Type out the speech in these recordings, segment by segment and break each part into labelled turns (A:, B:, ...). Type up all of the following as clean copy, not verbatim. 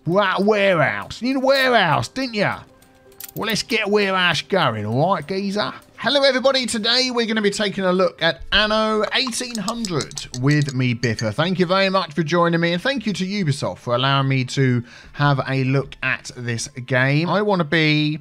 A: Wow, warehouse. You need a warehouse, didn't you? Well, let's get a warehouse going, all right, geezer? Hello, everybody. Today, we're going to be taking a look at Anno 1800 with me, Biffa. Thank you very much for joining me, and thank you to Ubisoft for allowing me to have a look at this game. I want to be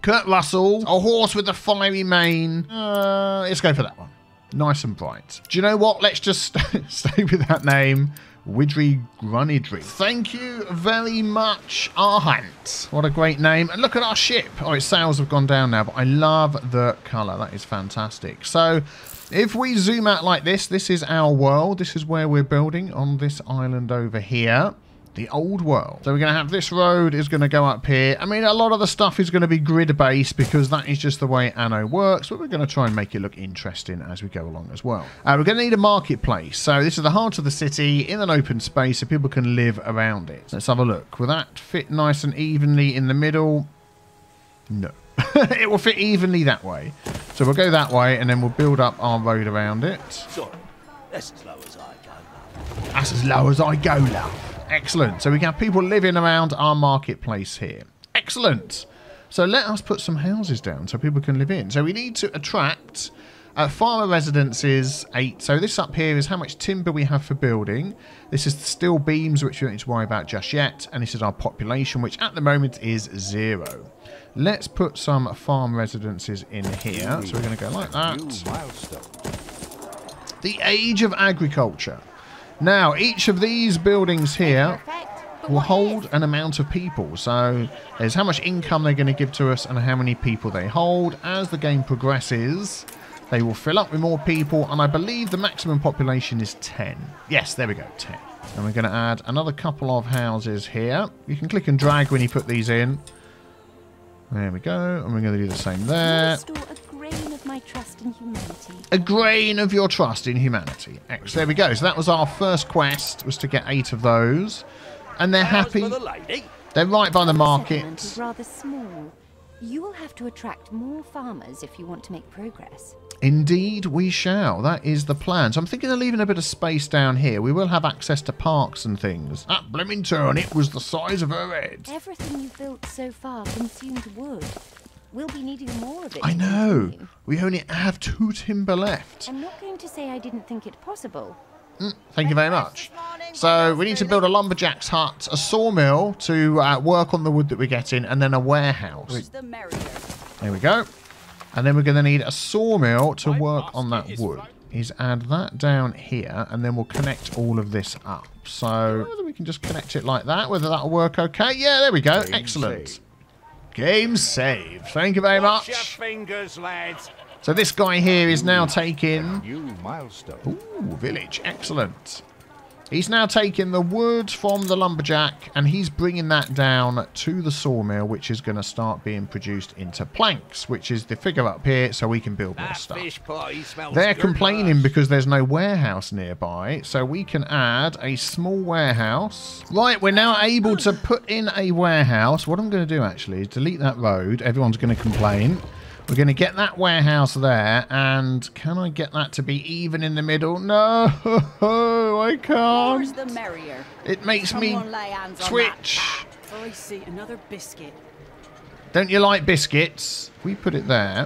A: Kurt Russell, a horse with a fiery mane. Let's go for that one. Nice and bright. Do you know what? Let's just stay with that name. Widry Grunidry. Thank you very much, Arhant. What a great name. And look at our ship. Oh, its sails have gone down now, but I love the colour. That is fantastic. So, if we zoom out like this, this is our world. This is where we're building on this island over here. The old world. So we're going to have this road is going to go up here. I mean, a lot of the stuff is going to be grid-based because that is just the way Anno works, but we're going to try and make it look interesting as we go along as well. We're going to need a marketplace. So this is the heart of the city in an open space so people can live around it. Let's have a look. Will that fit nice and evenly in the middle? No. It will fit evenly that way. So we'll go that way and then we'll build up our road around it.
B: Sorry, that's as low as I go.
A: That's as low as I go, love. Excellent. So we can have people living around our marketplace here. Excellent. So let us put some houses down so people can live in. So we need to attract farmer residences 8. So this up here is how much timber we have for building. This is the steel beams, which we don't need to worry about just yet. And this is our population, which at the moment is 0. Let's put some farm residences in here. So we're going to go like that. The age of agriculture. Now, each of these buildings here will hold an amount of people. So there's how much income they're going to give to us and how many people they hold. As the game progresses, they will fill up with more people. And I believe the maximum population is 10. Yes, there we go, 10. And we're going to add another couple of houses here. You can click and drag when you put these in. There we go. And we're going to do the same there.
C: My trust in humanity.
A: A grain of your trust in humanity. Excellent. There we go. So that was our first quest, was to get 8 of those. And they're happy. They're right by the market.
C: The settlement is rather small. You will have to attract more farmers if you want to make progress.
A: Indeed we shall. That is the plan. So I'm thinking of leaving a bit of space down here. We will have access to parks and things. That blooming turnip was the size of her head.
C: Everything you've built so far consumed wood. We'll be needing more of it.
A: I know. We only have 2 timber left.
C: I'm not going to say I didn't think it possible.
A: Thank you very much. So we need to build a lumberjack's hut, a sawmill to work on the wood that we're getting, and then a warehouse. There we go. And then we're going to need a sawmill to work on that wood. Is add that down here, and then we'll connect all of this up. So whether we can just connect it like that, whether that'll work okay. Yeah, there we go. Excellent. Game saved. Thank you very much.
B: Your fingers, lads.
A: So this guy here is now taking...
D: New milestone.
A: Ooh, village. Excellent. He's now taking the wood from the lumberjack and he's bringing that down to the sawmill, which is going to start being produced into planks, which is the figure up here, so we can build more stuff. They're complaining because there's no warehouse nearby, so we can add a small warehouse. Right, we're now able to put in a warehouse. What I'm going to do actually is delete that road. Everyone's going to complain. We're going to get that warehouse there, and can I get that to be even in the middle? No, I can't.
E: More's the merrier.
A: It makes me twitch.
E: I see another biscuit.
A: Don't you like biscuits? If we put it there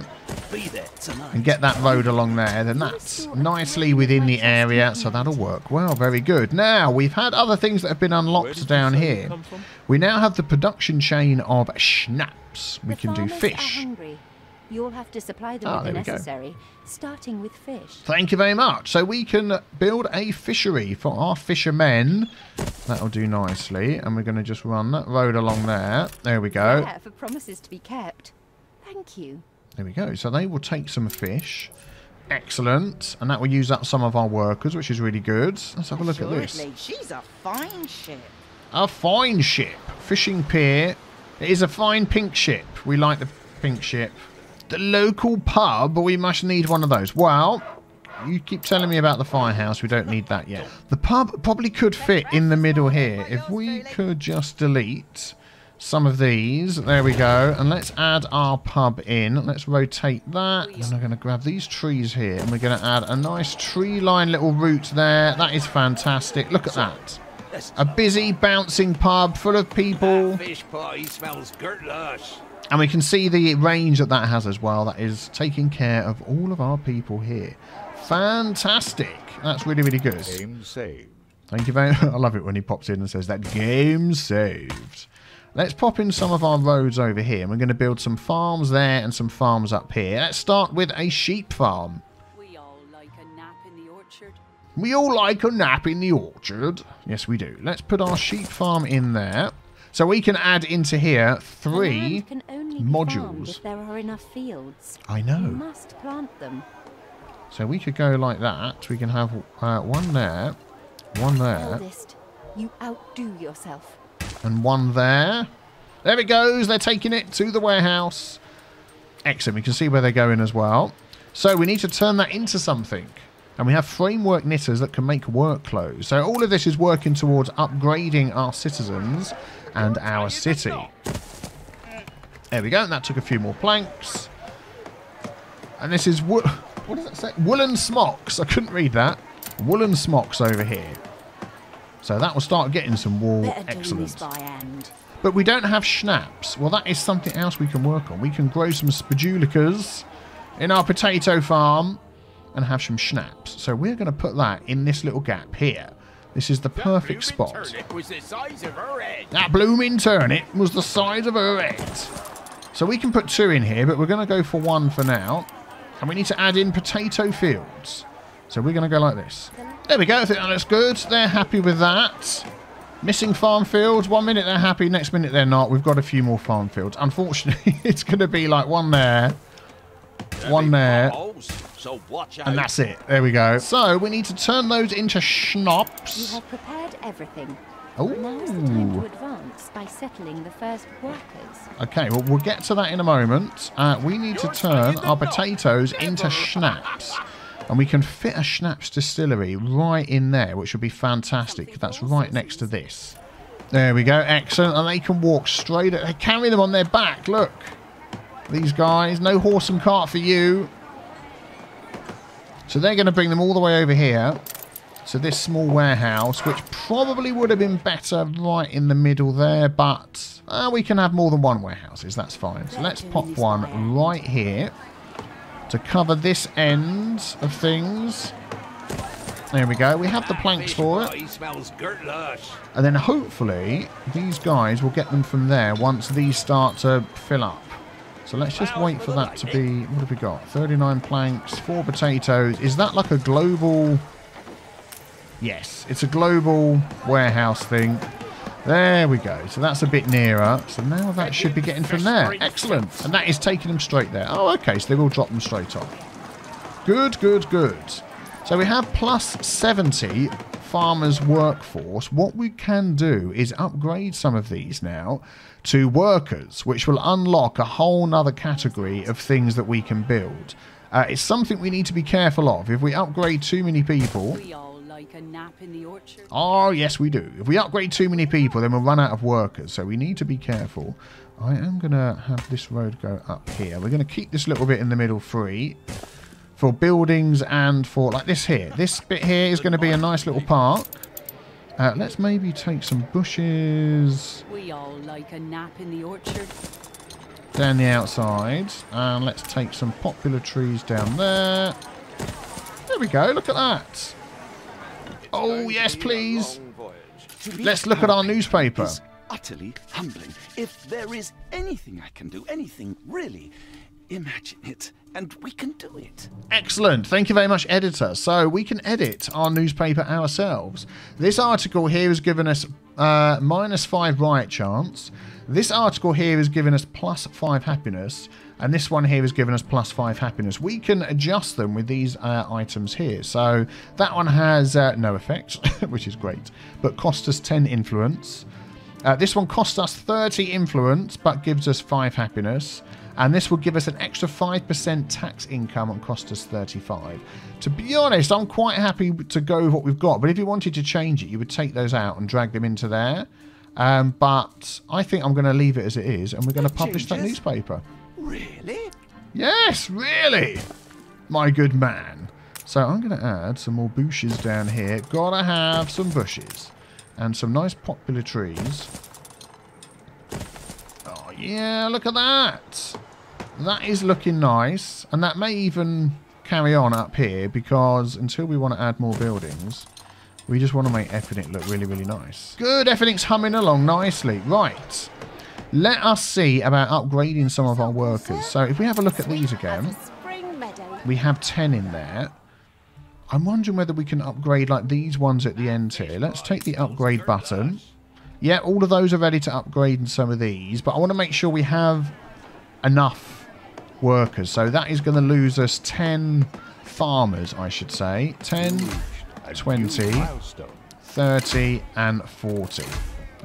B: Be there tonight.
A: and get that road along there, then that's nicely within the area, so that'll work well. Very good. Now, we've had other things that have been unlocked down here. We now have the production chain of schnapps. We can do fish.
C: You'll have to supply them with the necessary, starting with fish.
A: Thank you very much. So we can build a fishery for our fishermen. That'll do nicely. And we're going to just run that road along there. There we go.
C: Yeah, for promises to be kept. Thank you.
A: There we go. So they will take some fish. Excellent. And that will use up some of our workers, which is really good. Let's have a look at this.
E: She's a fine ship.
A: A fine ship. Fishing pier. It is a fine pink ship. We like the pink ship. The local pub, we must need one of those. Well, you keep telling me about the firehouse. We don't need that yet. The pub probably could fit in the middle here. If we could just delete some of these. There we go. And let's add our pub in. Let's rotate that. And I'm going to grab these trees here. And we're going to add a nice tree line little route there. That is fantastic. Look at that. A busy, bouncing pub full of people.
B: Fish pie smells good lush.
A: And we can see the range that that has as well. That is taking care of all of our people here. Fantastic. That's really, really good.
B: Game saved.
A: Thank you very much. I love it when he pops in and says that game saved. Let's pop in some of our roads over here. And we're going to build some farms there and some farms up here. Let's start with a sheep farm.
E: We all like a nap in the orchard.
A: We all like a nap in the orchard. Yes, we do. Let's put our sheep farm in there. So we can add into here 3
C: Land can only be farmed
A: modules.
C: if there are enough fields.
A: I
C: You
A: know.
C: must plant them.
A: So we could go like that. We can have one there, one there,
C: Eldest, you outdo yourself.
A: and one there. There it goes. They're taking it to the warehouse. Excellent. We can see where they're going as well. So we need to turn that into something. And we have framework knitters that can make work clothes. So all of this is working towards upgrading our citizens and our city. There we go. And that took a few more planks. And this is what does that say? Woolen smocks. I couldn't read that. Woolen smocks over here. So that will start getting some wool.
C: Better do
A: Excellent.
C: this by hand.
A: But we don't have schnapps. Well, that is something else we can work on. We can grow some spadulicas in our potato farm and have some schnapps. So we're going to put that in this little gap here. This is the perfect spot.
B: Turnip was the size of her head.
A: That blooming turnip was the size of her head. So we can put 2 in here, but we're going to go for 1 for now. And we need to add in potato fields. So we're going to go like this. There we go. I think that looks good. They're happy with that. Missing farm fields. 1 minute they're happy, next minute they're not. We've got a few more farm fields. Unfortunately, it's going to be like 1 there, 1 there,
B: So watch out.
A: and that's it. There we go. So we need to turn those into
C: You
A: schnapps.
C: have prepared everything. Now's the time to
A: Oh.
C: advance by settling the first workers.
A: Okay, well, we'll get to that in a moment. We need to turn our potatoes into schnapps. And we can fit a schnapps distillery right in there, which would be fantastic. That's right next to this. There we go. Excellent. And they can walk straight. They carry them on their back. Look. These guys. No horse and cart for you. So they're going to bring them all the way over here to this small warehouse, which probably would have been better right in the middle there, but we can have more than 1 warehouses. That's fine. So let's pop one right here to cover this end of things. There we go. We have the planks for it.
B: Smells good lush.
A: And then hopefully these guys will get them from there once these start to fill up. So let's just wait for that to be... What have we got? 39 planks, 4 potatoes. Is that like a global... Yes, it's a global warehouse thing. There we go. So that's a bit nearer. So now that should be getting from there. Excellent. And that is taking them straight there. Oh, okay. So they will drop them straight off. Good, good, good. So we have plus 70 farmers workforce. What we can do is upgrade some of these now to workers, which will unlock a whole nother category of things that we can build. It's something we need to be careful of. If we upgrade too many people...
E: We all like a nap in the orchard.
A: Oh, yes, we do. If we upgrade too many people, then we'll run out of workers. So we need to be careful. I am going to have this road go up here. We're going to keep this little bit in the middle free for buildings and for, like this here. This bit here is going to be a nice little park. Let's maybe take some bushes
E: We all like a nap in the orchard.
A: down the outside. And let's take some popular trees down there. There we go. Look at that. Oh, yes, please. Let's look at our newspaper.
D: Is utterly humbling. If there is anything I can do, anything really, imagine it, and we can do it.
A: Excellent. Thank you very much, editor. So we can edit our newspaper ourselves. This article here has given us -5 riot chance. This article here has given us +5 happiness. And this one here has given us +5 happiness. We can adjust them with these items here. So that one has no effect, which is great, but cost us 10 influence. This one costs us 30 influence, but gives us 5 happiness. And this will give us an extra 5% tax income and cost us 35. To be honest, I'm quite happy to go with what we've got. But if you wanted to change it, you would take those out and drag them into there. But I think I'm going to leave it as it is. And we're going to publish that newspaper.
D: Really?
A: Yes, really. My good man. So I'm going to add some more bushes down here. Gotta have some bushes. And some nice popular trees. Oh, yeah, look at that. That is looking nice. And that may even carry on up here, because until we want to add more buildings, we just want to make everything look really, really nice. Good, everything's humming along nicely. Right. Let us see about upgrading some of our workers. So if we have a look at these again, we have 10 in there. I'm wondering whether we can upgrade like these ones at the end here. Let's take the upgrade button. Yeah, all of those are ready to upgrade in some of these, but I want to make sure we have enough workers. So that is going to lose us 10 farmers, I should say. 10, 20, 30 and 40,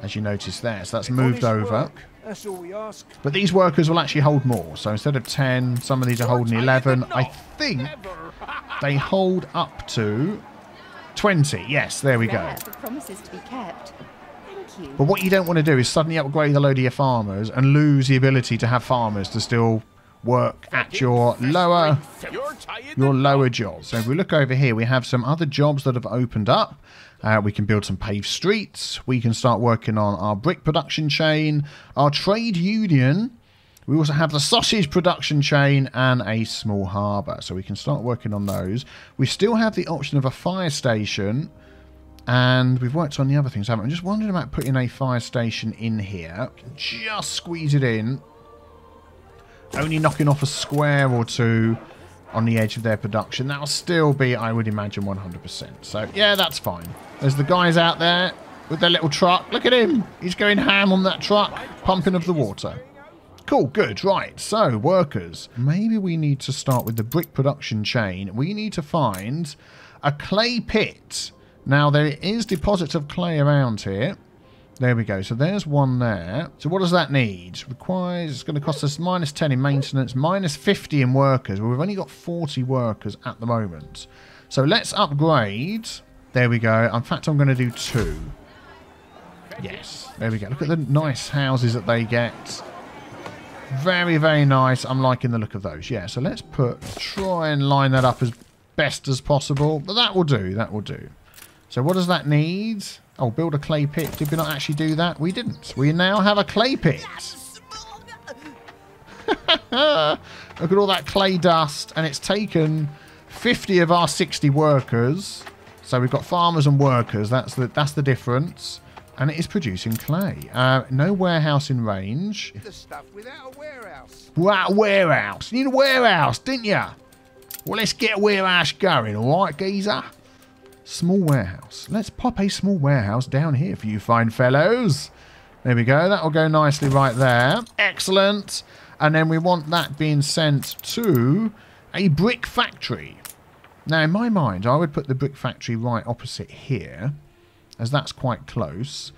A: as you notice there. So that's moved over.
B: That's all we ask.
A: But these workers will actually hold more. So instead of 10, some of these are holding 11. I think they hold up to 20. Yes, there we go.
C: Rare for promises to be kept. Thank you.
A: But what you don't want to do is suddenly upgrade a load of your farmers and lose the ability to have farmers to still work at your lower job. So if we look over here, we have some other jobs that have opened up. We can build some paved streets. We can start working on our brick production chain, our trade union. We also have the sausage production chain and a small harbour. So we can start working on those. We still have the option of a fire station. And we've worked on the other things, haven't we? I'm just wondering about putting a fire station in here. Just squeeze it in. Only knocking off a square or two on the edge of their production. That'll still be, I would imagine, 100%. So, yeah, that's fine. There's the guys out there with their little truck. Look at him. He's going ham on that truck, pumping of the water. Cool, good. Right, so, workers. Maybe we need to start with the brick production chain. We need to find a clay pit. Now, there is deposits of clay around here. There we go. So there's one there. So what does that need? Requires, it's going to cost us minus 10 in maintenance, minus 50 in workers. Well, we've only got 40 workers at the moment. So let's upgrade. There we go. In fact, I'm going to do 2. Yes. There we go. Look at the nice houses that they get. Very, very nice. I'm liking the look of those. Yeah. So let's try and line that up as best as possible. But that will do. That will do. So what does that need? Oh, build a clay pit. Did we not actually do that? We didn't. We now have a clay pit. Look at all that clay dust. And it's taken 50 of our 60 workers. So we've got farmers and workers. That's the difference. And it is producing clay. No warehouse in range.
B: The stuff without a warehouse.
A: Without a warehouse. You need a warehouse, didn't you? Well, let's get a warehouse going. All right, geezer? Small warehouse. Let's pop a small warehouse down here for you fine fellows. There we go. That will go nicely right there. Excellent. And then we want that being sent to a brick factory. Now, in my mind, I would put the brick factory right opposite here, as that's quite close.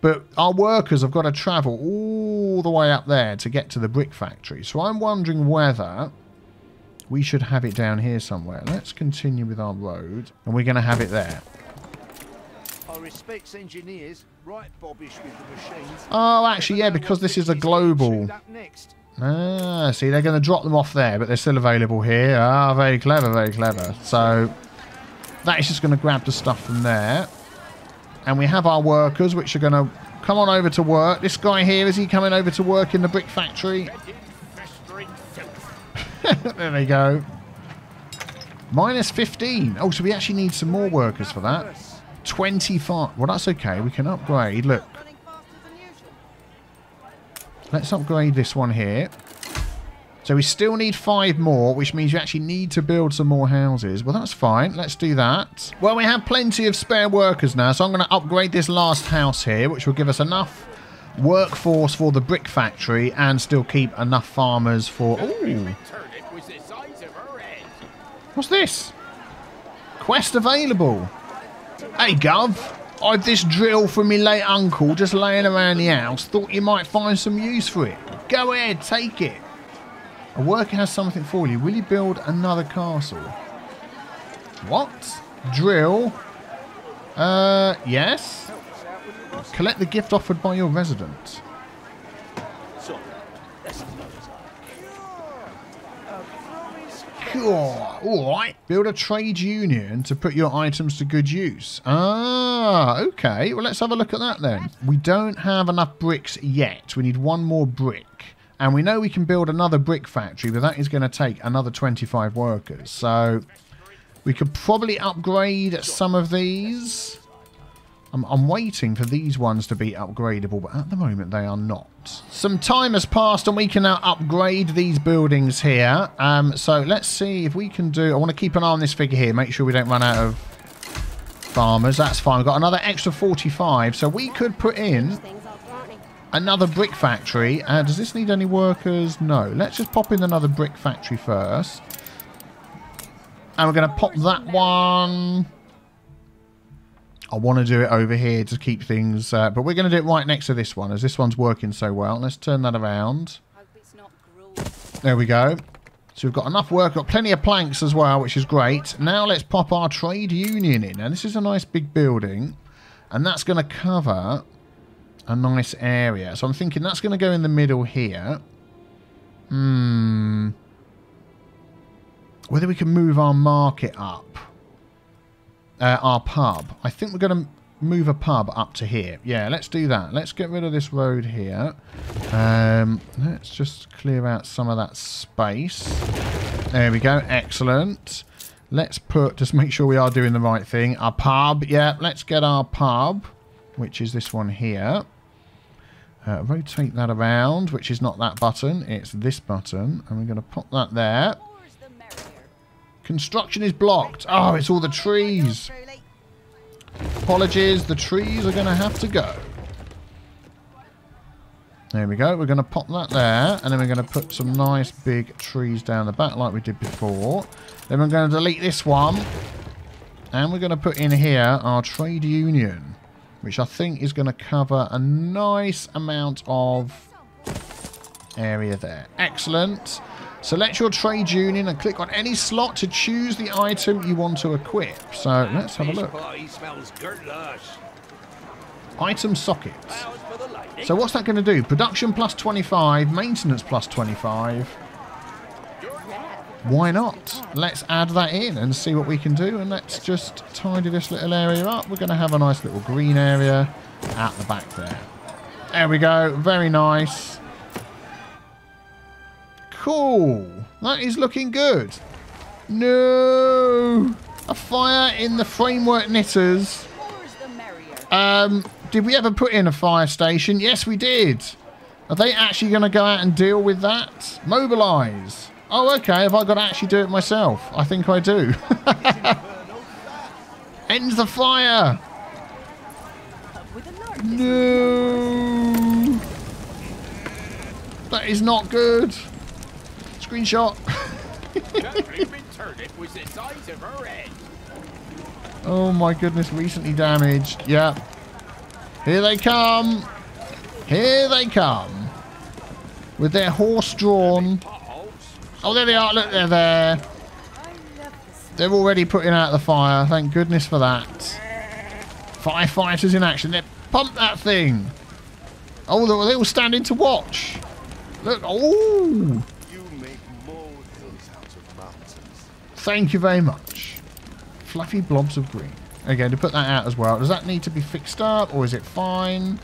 A: But our workers have got to travel all the way up there to get to the brick factory. So I'm wondering whether we should have it down here somewhere. Let's continue with our road. And we're going to have it there.
B: I respect engineers, right bobbish with the machines.
A: Oh, actually, yeah, because this is a global. Ah, see, they're going to drop them off there, but they're still available here. Ah, very clever, very clever. So that is just going to grab the stuff from there. And we have our workers, which are going to come on over to work. This guy here, is he coming over to work in the brick factory? There they go. Minus 15. Oh, so we actually need some more workers for that. 25. Well, that's okay. We can upgrade. Look. Let's upgrade this one here. So we still need 5 more, which means you actually need to build some more houses. Well, that's fine. Let's do that. Well, we have plenty of spare workers now, so I'm going to upgrade this last house here, which will give us enough workforce for the brick factory and still keep enough farmers for... Ooh. What's this? Quest available. Hey, Gov. I've this drill from me late uncle just laying around the house. Thought you might find some use for it. Go ahead, take it. A worker has something for you. Will you build another castle? What? Drill? Yes. Collect the gift offered by your resident. Cool. All right. Build a trade union to put your items to good use. Ah, okay. Well, let's have a look at that then. We don't have enough bricks yet. We need one more brick. And we know we can build another brick factory, but that is going to take another 25 workers. So we could probably upgrade some of these. I'm waiting for these ones to be upgradable, but at the moment they are not. Some time has passed and we can now upgrade these buildings here. So let's see if we can do... I want to keep an eye on this figure here, make sure we don't run out of farmers. That's fine. We've got another extra 45, so we could put in another brick factory. Does this need any workers? No. Let's just pop in another brick factory first. And we're going to pop that one... I want to do it over here to keep things... but we're going to do it right next to this one, as this one's working so well. Let's turn that around. There we go. So we've got enough work. Got plenty of planks as well, which is great. Now let's pop our trade union in. Now this is a nice big building. And that's going to cover a nice area. So I'm thinking that's going to go in the middle here. Whether we can move our market up. Our pub. I think we're going to move a pub up to here. Yeah, let's do that. Let's get rid of this road here. Let's just clear out some of that space. There we go. Excellent. Let's put... Just make sure we are doing the right thing. Our pub. Yeah, let's get our pub, which is this one here. Rotate that around, which is not that button. It's this button. And we're going to pop that there. Construction is blocked. Oh, it's all the trees. Apologies, the trees are going to have to go. There we go. We're going to pop that there. And then we're going to put some nice big trees down the back like we did before. Then we're going to delete this one. And we're going to put in here our trade union, which I think is going to cover a nice amount of area there. Excellent. Select your trade union and click on any slot to choose the item you want to equip. So let's have a look. Item sockets. So what's that going to do? Production plus 25, maintenance plus 25. Why not? Let's add that in and see what we can do. And let's just tidy this little area up. We're going to have a nice little green area at the back there. There we go. Very nice. Cool. That is looking good. No. A fire in the framework knitters. Did we ever put in a fire station? Yes, we did. Are they actually going to go out and deal with that? Mobilise. Oh, okay. Have I got to actually do it myself? I think I do. End the fire. No. That is not good. Screenshot. Oh my goodness, recently damaged. Yeah. Here they come. Here they come. With their horse drawn. Oh, there they are. Look, they're there. They're already putting out the fire. Thank goodness for that. Firefighters in action. They pump that thing. Oh, they're all standing to watch. Look. Oh. Thank you very much. Fluffy blobs of green. Again, to put that out as well. Does that need to be fixed up or is it fine?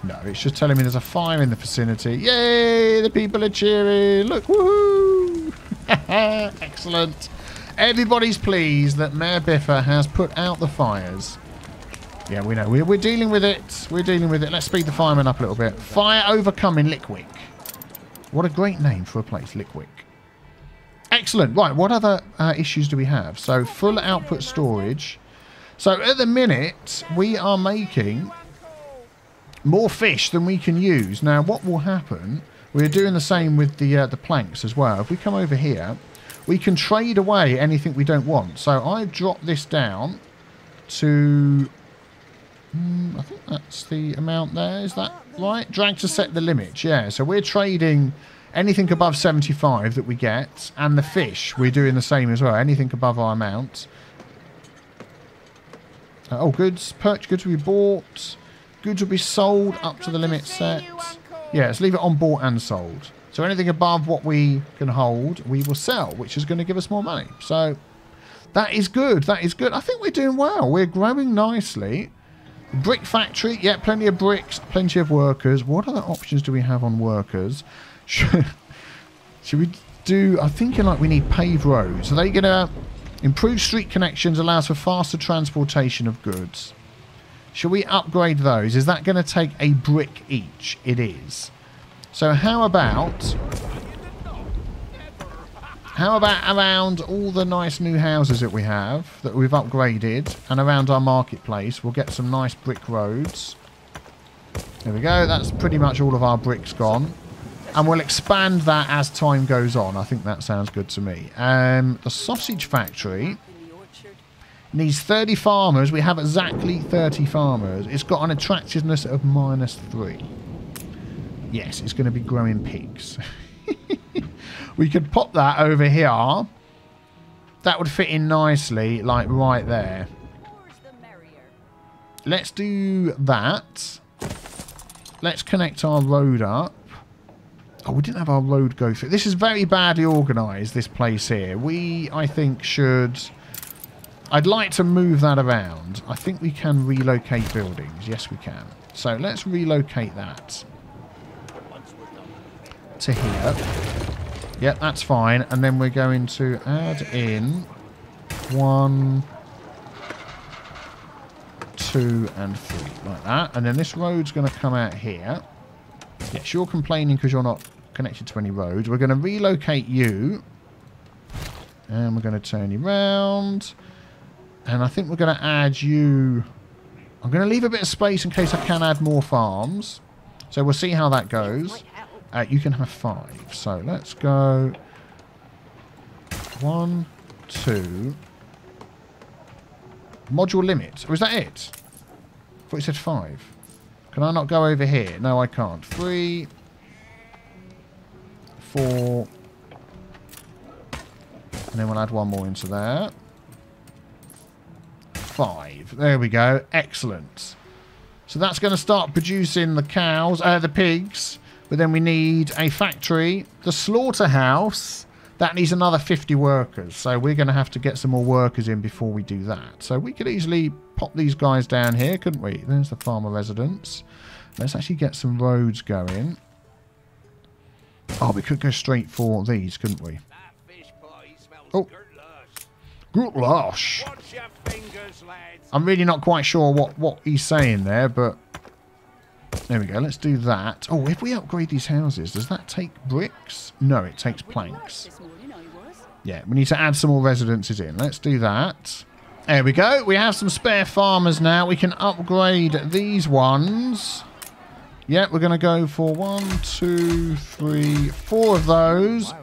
A: No, it's just telling me there's a fire in the vicinity. Yay! The people are cheering. Look, woohoo! Excellent. Everybody's pleased that Mayor Biffa has put out the fires. Yeah, we know. We're dealing with it. We're dealing with it. Let's speed the firemen up a little bit. Fire overcoming Lickwick. What a great name for a place, Lickwick. Excellent. Right, what other issues do we have? So, full output storage. So, at the minute, we are making more fish than we can use. Now, what will happen... We're doing the same with the planks as well. If we come over here, we can trade away anything we don't want. So, I've dropped this down to... I think that's the amount there. Is that right? Drag to set the limit. Yeah, so we're trading... anything above 75 that we get, and the fish, we're doing the same as well. Anything above our amount. Oh, goods. Purchase goods will be bought. Goods will be sold up to the limit set. Yeah, let's leave it on bought and sold. So anything above what we can hold, we will sell, which is going to give us more money. So that is good. That is good. I think we're doing well. We're growing nicely. Brick factory. Yeah, plenty of bricks, plenty of workers. What other options do we have on workers? Should we do... I'm thinking like we need paved roads. Are they going to improve street connections, allows for faster transportation of goods? Should we upgrade those? Is that going to take a brick each? It is. So how about around all the nice new houses that we have that we've upgraded and around our marketplace, we'll get some nice brick roads. There we go. That's pretty much all of our bricks gone. And we'll expand that as time goes on. I think that sounds good to me. The sausage factory needs 30 farmers. We have exactly 30 farmers. It's got an attractiveness of -3. Yes, it's going to be growing pigs. We could pop that over here. That would fit in nicely, like right there. Let's do that. Let's connect our road up. Oh, we didn't have our road go through. This is very badly organised, this place here. We, I think, should... I'd like to move that around. I think we can relocate buildings. Yes, we can. So let's relocate that to here. Yep, that's fine. And then we're going to add in 1, 2, and 3, like that. And then this road's going to come out here. Yes, you're complaining because you're not connected to any roads. We're going to relocate you. And we're going to turn you round. And I think we're going to add you... I'm going to leave a bit of space in case I can add more farms. So we'll see how that goes. You can have 5. So let's go 1, 2. Module limit. Or is that it? I thought you said 5. Can I not go over here? No, I can't. 3, 4. And then we'll add one more into there. 5. There we go. Excellent. So that's going to start producing the cows, the pigs. But then we need a factory. The slaughterhouse, that needs another 50 workers. So we're going to have to get some more workers in before we do that. So we could easily pop these guys down here, couldn't we? There's the farmer residence. Let's actually get some roads going. Oh, we could go straight for these, couldn't we? Oh. Good lush. I'm really not quite sure what he's saying there, but... There we go. Let's do that. Oh, if we upgrade these houses, does that take bricks? No, it takes planks. Yeah, we need to add some more residences in. Let's do that. There we go. We have some spare farmers now. We can upgrade these ones. Yeah, we're going to go for 1, 2, 3, 4 of those.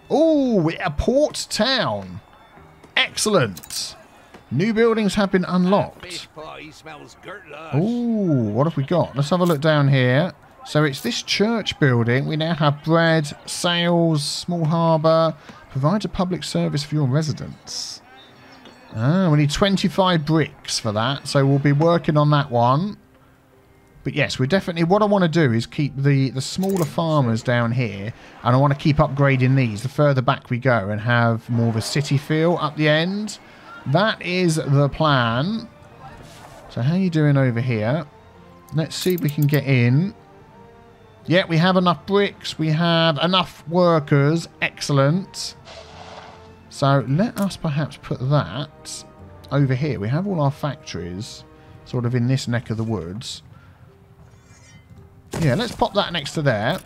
A: Oh, a port town. Excellent. New buildings have been unlocked. Oh, what have we got? Let's have a look down here. So it's this church building. We now have bread, sales, small harbour. Provides a public service for your residents. Ah, we need 25 bricks for that. So we'll be working on that one. But yes, we definitely... What I want to do is keep the smaller farmers down here. And I want to keep upgrading these the further back we go. And have more of a city feel up the end. That is the plan. So how are you doing over here? Let's see if we can get in. Yeah, we have enough bricks. We have enough workers. Excellent. So let us perhaps put that over here. We have all our factories sort of in this neck of the woods. Yeah, let's pop that next to there.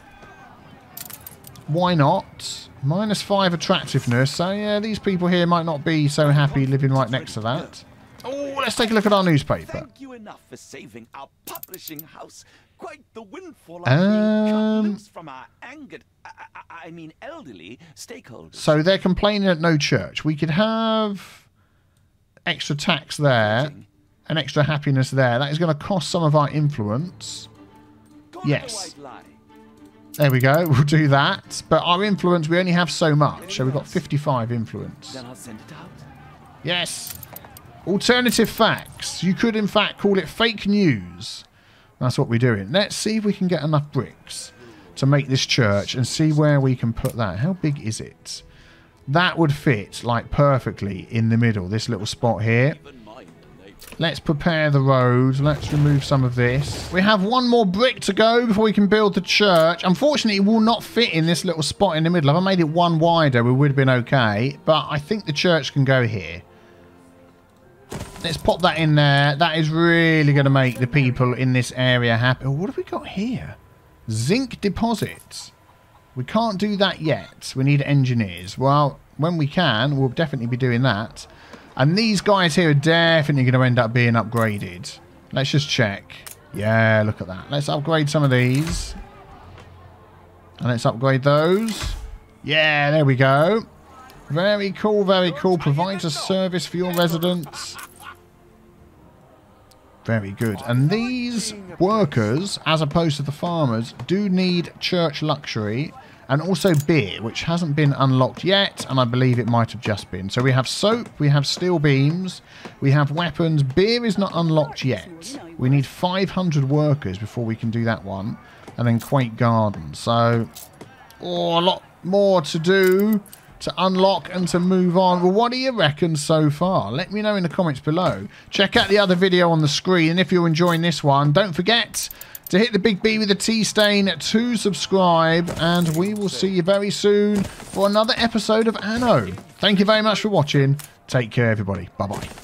A: Why not? -5 attractiveness. So, yeah, these people here might not be so happy living right next to that. Oh, let's take a look at our newspaper.
D: Thank you enough for saving our publishing house. Quite the windfall cut loose from our angered, I mean elderly stakeholders.
A: So they're complaining at no church. We could have extra tax there and extra happiness there. That is going to cost some of our influence. Yes. There we go. We'll do that. But our influence, we only have so much. So we've got 55 influence.
D: Then I'll send it out.
A: Yes. Alternative facts. You could, in fact, call it fake news. That's what we're doing. Let's see if we can get enough bricks to make this church and see where we can put that. How big is it? That would fit like perfectly in the middle, this little spot here. Let's prepare the road. Let's remove some of this. We have one more brick to go before we can build the church. Unfortunately, it will not fit in this little spot in the middle. If I made it one wider, we would have been okay. But I think the church can go here. Let's pop that in there. That is really going to make the people in this area happy. Oh, what have we got here? Zinc deposits. We can't do that yet. We need engineers. Well, when we can, we'll definitely be doing that. And these guys here are definitely going to end up being upgraded. Let's just check. Yeah, look at that. Let's upgrade some of these. And let's upgrade those. Yeah, there we go. Very cool, very cool. Provides a service for your residents. Very good. And these workers, as opposed to the farmers, do need church luxury. And also beer, which hasn't been unlocked yet, and I believe it might have just been. So we have soap, we have steel beams, we have weapons. Beer is not unlocked yet. We need 500 workers before we can do that one. And then Quake Garden. So, oh, a lot more to do to unlock and to move on. Well, what do you reckon so far? Let me know in the comments below. Check out the other video on the screen, and if you're enjoying this one, don't forget to hit the big B with a T stain to subscribe, and we will see you very soon for another episode of Anno. Thank you very much for watching. Take care, everybody. Bye-bye.